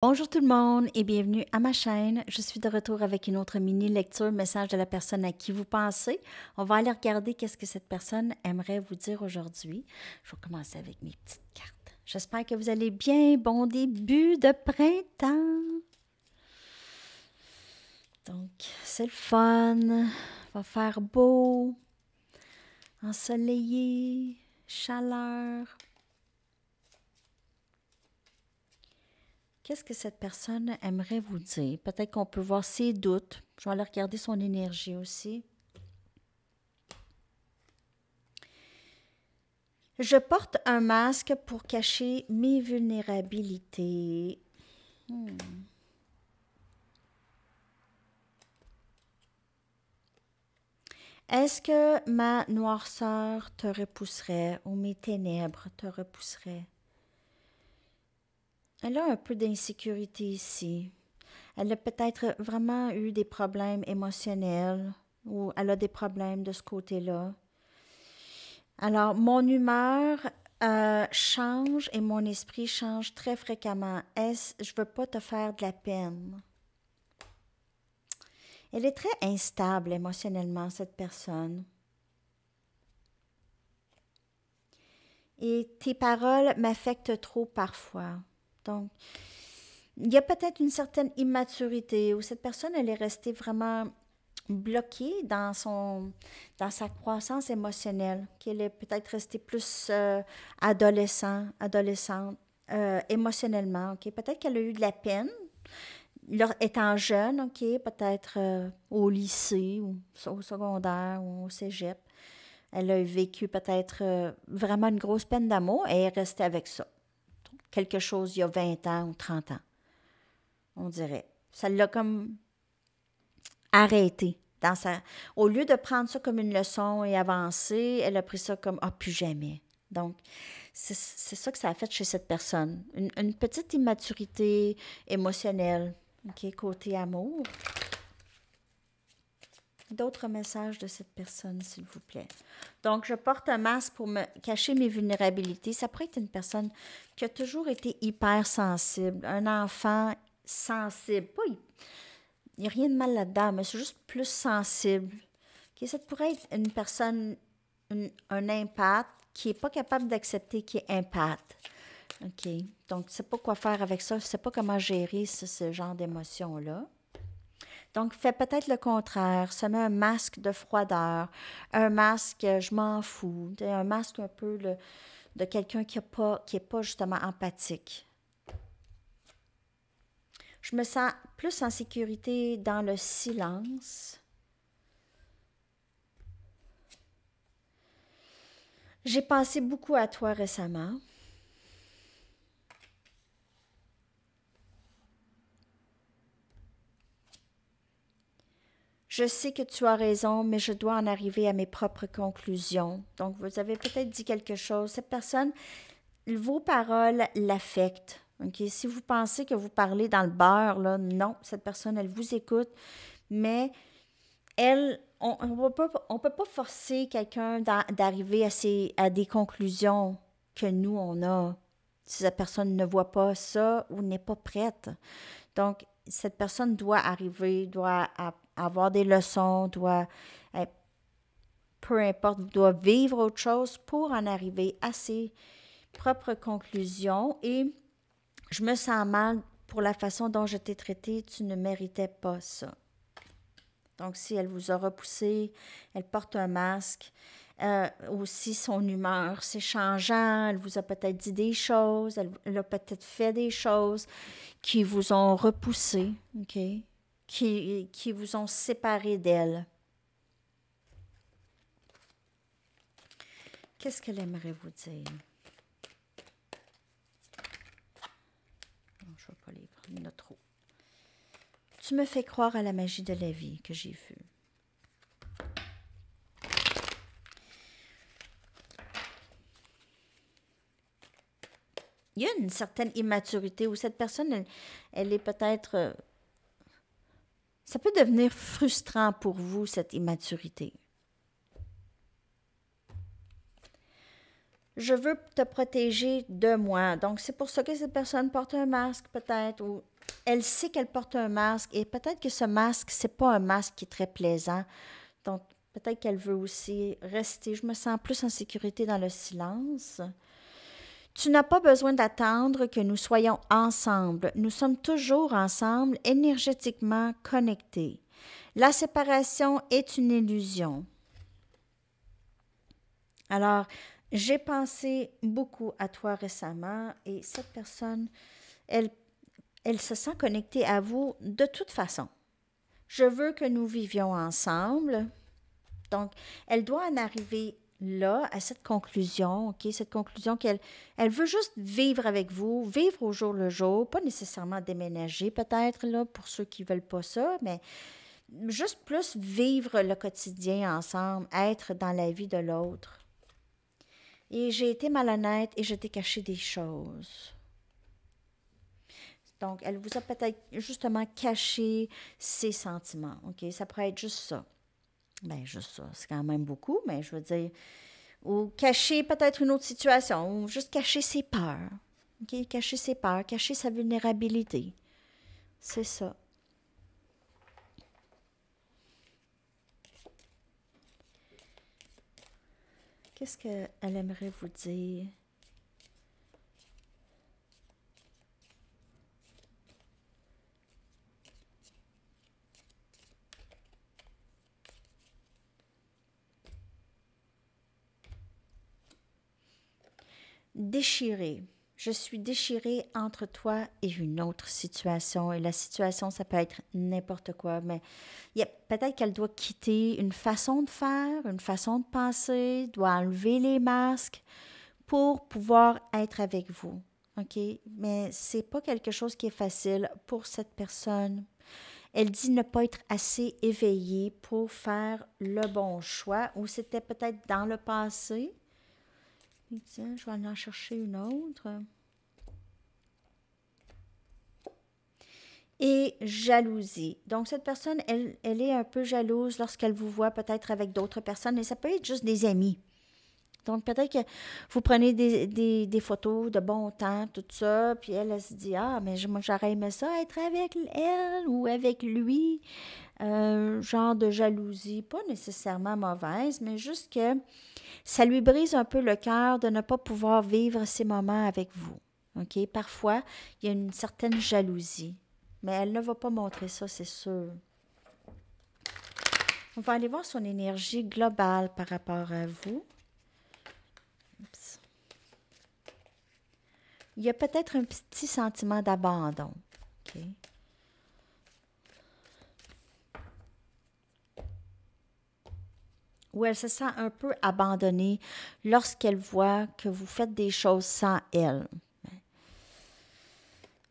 Bonjour tout le monde et bienvenue à ma chaîne. Je suis de retour avec une autre mini lecture, message de la personne à qui vous pensez. On va aller regarder qu'est-ce que cette personne aimerait vous dire aujourd'hui. Je vais commencer avec mes petites cartes. J'espère que vous allez bien. Bon début de printemps. Donc, c'est le fun. Va faire beau, ensoleillé, chaleur. Qu'est-ce que cette personne aimerait vous dire? Peut-être qu'on peut voir ses doutes. Je vais aller regarder son énergie aussi. Je porte un masque pour cacher mes vulnérabilités. Est-ce que ma noirceur te repousserait ou mes ténèbres te repousseraient? Elle a un peu d'insécurité ici. Elle a peut-être vraiment eu des problèmes émotionnels ou elle a des problèmes de ce côté-là. Alors, mon humeur change et mon esprit change très fréquemment. Je ne veux pas te faire de la peine. Elle est très instable émotionnellement, cette personne. Et tes paroles m'affectent trop parfois. Donc, il y a peut-être une certaine immaturité où cette personne, elle est restée vraiment bloquée dans sa croissance émotionnelle, qu'elle est peut-être restée plus adolescente, émotionnellement. Ok, peut-être qu'elle a eu de la peine, étant jeune, ok, peut-être au lycée ou au secondaire ou au cégep. Elle a vécu peut-être vraiment une grosse peine d'amour et est restée avec ça. Quelque chose il y a 20 ans ou 30 ans, on dirait. Ça l'a comme arrêté. Au lieu de prendre ça comme une leçon et avancer, elle a pris ça comme ah, plus jamais. Donc, c'est ça que ça a fait chez cette personne. Une petite immaturité émotionnelle, ok, côté amour. D'autres messages de cette personne, s'il vous plaît. Donc, je porte un masque pour me cacher mes vulnérabilités. Ça pourrait être une personne qui a toujours été hypersensible, un enfant sensible. Il n'y a rien de mal là-dedans, mais c'est juste plus sensible. Okay, ça pourrait être une personne, un empathe qui n'est pas capable d'accepter qu'il est empathe. OK. Donc, je ne sais pas quoi faire avec ça. Je ne sais pas comment gérer ce genre d'émotions-là. Donc, fais peut-être le contraire. Se met un masque de froideur, un masque je m'en fous, un masque un peu de quelqu'un qui est pas justement empathique. Je me sens plus en sécurité dans le silence. J'ai pensé beaucoup à toi récemment. Je sais que tu as raison, mais je dois en arriver à mes propres conclusions. Donc, vous avez peut-être dit quelque chose. Cette personne, vos paroles l'affectent. Okay? Si vous pensez que vous parlez dans le beurre, là, non, cette personne, elle vous écoute, mais on peut pas forcer quelqu'un d'arriver à des conclusions que nous, on a. Si cette personne ne voit pas ça ou n'est pas prête. Donc, cette personne doit arriver, avoir des leçons, peu importe, doit vivre autre chose pour en arriver à ses propres conclusions. Et je me sens mal pour la façon dont je t'ai traité, tu ne méritais pas ça. Donc, si elle vous a repoussé, elle porte un masque. Aussi, son humeur, c'est changeant. Elle vous a peut-être dit des choses. Elle a peut-être fait des choses qui vous ont repoussé, OK? Qui vous ont séparé d'elle. Qu'est-ce qu'elle aimerait vous dire? Non, je ne vais pas les prendre, il y en a trop. Tu me fais croire à la magie de la vie que j'ai vue. Il y a une certaine immaturité où cette personne, elle est peut-être... ça peut devenir frustrant pour vous, cette immaturité. je veux te protéger de moi. Donc, c'est pour ça que cette personne porte un masque, peut-être, ou elle sait qu'elle porte un masque, et peut-être que ce masque, c'est pas un masque qui est très plaisant. Donc, peut-être qu'elle veut aussi rester. Je me sens plus en sécurité dans le silence. Tu n'as pas besoin d'attendre que nous soyons ensemble. Nous sommes toujours ensemble, énergétiquement connectés. La séparation est une illusion. Alors, j'ai pensé beaucoup à toi récemment et cette personne, elle se sent connectée à vous de toute façon. Je veux que nous vivions ensemble. Donc, elle doit en arriver là, à cette conclusion, OK? Cette conclusion qu'elle veut juste vivre avec vous, vivre au jour le jour, pas nécessairement déménager peut-être, là, pour ceux qui ne veulent pas ça, mais juste plus vivre le quotidien ensemble, être dans la vie de l'autre. Et j'ai été malhonnête et je t'ai caché des choses. Donc, elle vous a peut-être justement caché ses sentiments, OK? Ça pourrait être juste ça. Bien, juste ça, c'est quand même beaucoup, mais je veux dire, ou cacher peut-être une autre situation, ou juste cacher ses peurs, OK? Cacher ses peurs, cacher sa vulnérabilité. C'est ça. Qu'est-ce qu'elle aimerait vous dire? Déchirée. Je suis déchirée entre toi et une autre situation. Et la situation, ça peut être n'importe quoi, mais peut-être qu'elle doit quitter une façon de faire, une façon de penser, doit enlever les masques pour pouvoir être avec vous. OK? Mais c'est pas quelque chose qui est facile pour cette personne. Elle dit ne pas être assez éveillée pour faire le bon choix, ou c'était peut-être dans le passé. Tiens, je vais aller en chercher une autre. Et jalousie. Donc, cette personne, elle est un peu jalouse lorsqu'elle vous voit peut-être avec d'autres personnes, et ça peut être juste des amis. Donc, peut-être que vous prenez des photos de bon temps, tout ça, puis elle se dit, ah, mais moi, j'aurais aimé ça, être avec elle ou avec lui. Genre de jalousie, pas nécessairement mauvaise, mais juste que ça lui brise un peu le cœur de ne pas pouvoir vivre ces moments avec vous. OK? Parfois, il y a une certaine jalousie, mais elle ne va pas montrer ça, c'est sûr. On va aller voir son énergie globale par rapport à vous. Oups. Il y a peut-être un petit sentiment d'abandon. OK? Où elle se sent un peu abandonnée lorsqu'elle voit que vous faites des choses sans elle.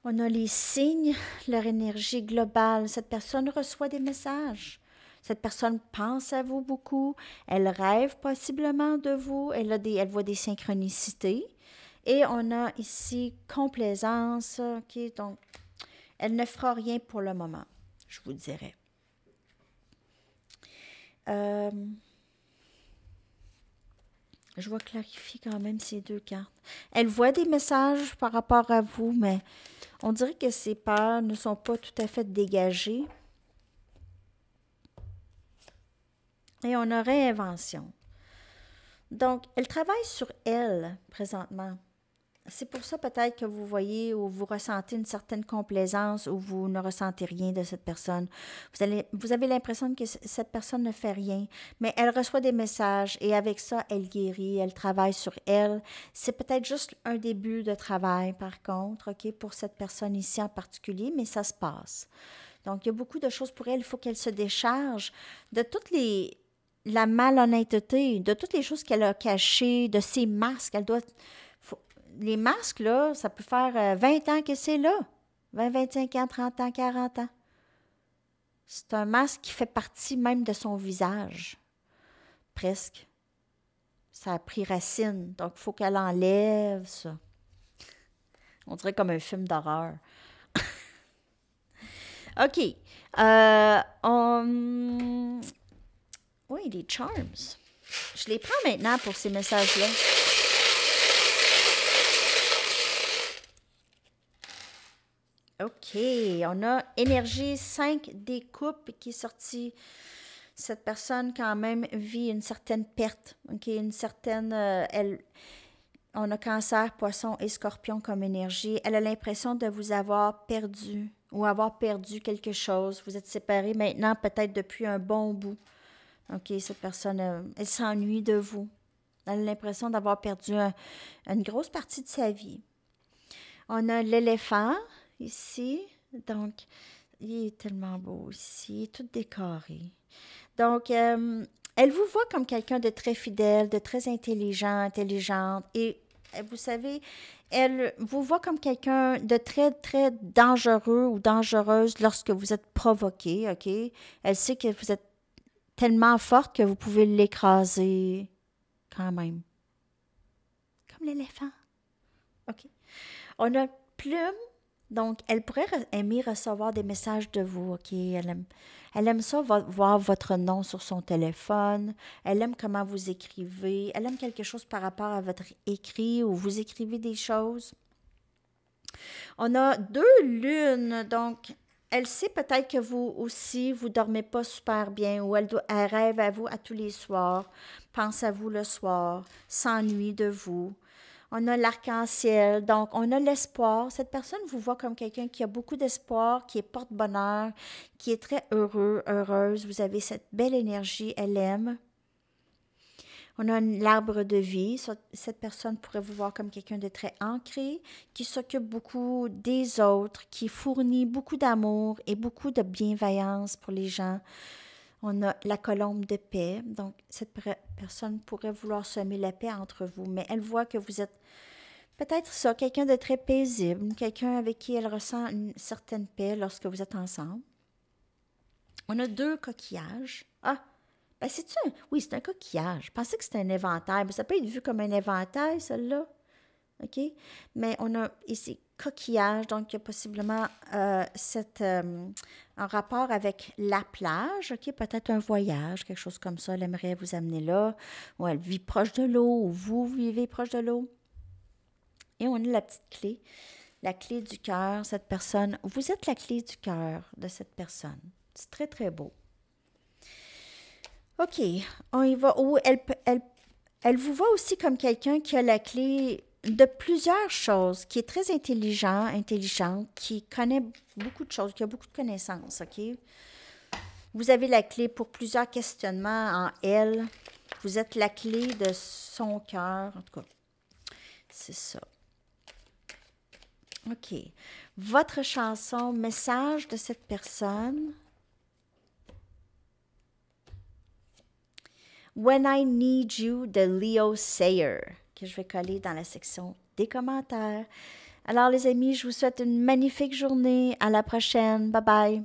On a les signes, leur énergie globale. Cette personne reçoit des messages. Cette personne pense à vous beaucoup. Elle rêve possiblement de vous. Elle voit des synchronicités. Et on a ici complaisance. Okay? Donc, elle ne fera rien pour le moment, je vous dirais. Je vais clarifier quand même ces deux cartes. Elle voit des messages par rapport à vous, mais on dirait que ses peurs ne sont pas tout à fait dégagées. Et on a réinvention. Donc, elle travaille sur elle présentement. C'est pour ça peut-être que vous voyez ou vous ressentez une certaine complaisance ou vous ne ressentez rien de cette personne. Vous avez l'impression que cette personne ne fait rien, mais elle reçoit des messages et avec ça, elle guérit, elle travaille sur elle. C'est peut-être juste un début de travail, par contre, OK, pour cette personne ici en particulier, mais ça se passe. Donc, il y a beaucoup de choses pour elle. Il faut qu'elle se décharge de la malhonnêteté, de toutes les choses qu'elle a cachées, de ses masques. Les masques, là, ça peut faire 20 ans que c'est là. 20, 25 ans, 30 ans, 40 ans. C'est un masque qui fait partie même de son visage. Presque. Ça a pris racine. Donc, il faut qu'elle enlève ça. On dirait comme un film d'horreur. OK. Oui, les charms. Je les prends maintenant pour ces messages-là. OK, on a énergie 5 des coupes qui est sortie. Cette personne, quand même, vit une certaine perte. OK, une certaine. On a cancer, poisson et scorpion comme énergie. Elle a l'impression de vous avoir perdu ou avoir perdu quelque chose. Vous êtes séparés maintenant, peut-être depuis un bon bout. OK, cette personne, elle s'ennuie de vous. Elle a l'impression d'avoir perdu une grosse partie de sa vie. On a l'éléphant ici. Donc, il est tellement beau ici, tout décoré. Donc, elle vous voit comme quelqu'un de très fidèle, de très intelligent, intelligente. Et vous savez, elle vous voit comme quelqu'un de très, très dangereux ou dangereuse lorsque vous êtes provoqué, OK? Elle sait que vous êtes tellement forte que vous pouvez l'écraser quand même. Comme l'éléphant. OK. On a Plume. Donc, elle pourrait aimer recevoir des messages de vous, OK? Elle aime ça, voir votre nom sur son téléphone. Elle aime comment vous écrivez. Elle aime quelque chose par rapport à votre écrit ou vous écrivez des choses. On a 2 lunes, donc elle sait peut-être que vous aussi, vous dormez pas super bien ou elle rêve à vous à tous les soirs, pense à vous le soir, s'ennuie de vous. On a l'arc-en-ciel, donc on a l'espoir. Cette personne vous voit comme quelqu'un qui a beaucoup d'espoir, qui est porte-bonheur, qui est très heureux, heureuse. Vous avez cette belle énergie, elle aime. On a l'arbre de vie. Cette personne pourrait vous voir comme quelqu'un de très ancré, qui s'occupe beaucoup des autres, qui fournit beaucoup d'amour et beaucoup de bienveillance pour les gens. On a la colombe de paix. Donc, cette personne pourrait vouloir semer la paix entre vous, mais elle voit que vous êtes peut-être ça, quelqu'un de très paisible, quelqu'un avec qui elle ressent une certaine paix lorsque vous êtes ensemble. On a 2 coquillages. Ah, ben c'est-tu un... Oui, c'est un coquillage. Je pensais que c'était un éventail, mais ça peut être vu comme un éventail, celle-là. OK? Mais on a ici coquillage, donc il y a possiblement un rapport avec la plage, OK? Peut-être un voyage, quelque chose comme ça. Elle aimerait vous amener là, ou elle vit proche de l'eau, ou vous vivez proche de l'eau. Et on a la petite clé, la clé du cœur. Cette personne, vous êtes la clé du cœur de cette personne. C'est très, très beau. OK, on y va. Oh, elle vous voit aussi comme quelqu'un qui a la clé de plusieurs choses, qui est très intelligente, qui connaît beaucoup de choses, qui a beaucoup de connaissances, OK? Vous avez la clé pour plusieurs questionnements en elle. Vous êtes la clé de son cœur. En tout cas, c'est ça. OK. Votre chanson, message de cette personne. When I Need You de Leo Sayer, que je vais coller dans la section des commentaires. Alors les amis, je vous souhaite une magnifique journée. À la prochaine. Bye bye.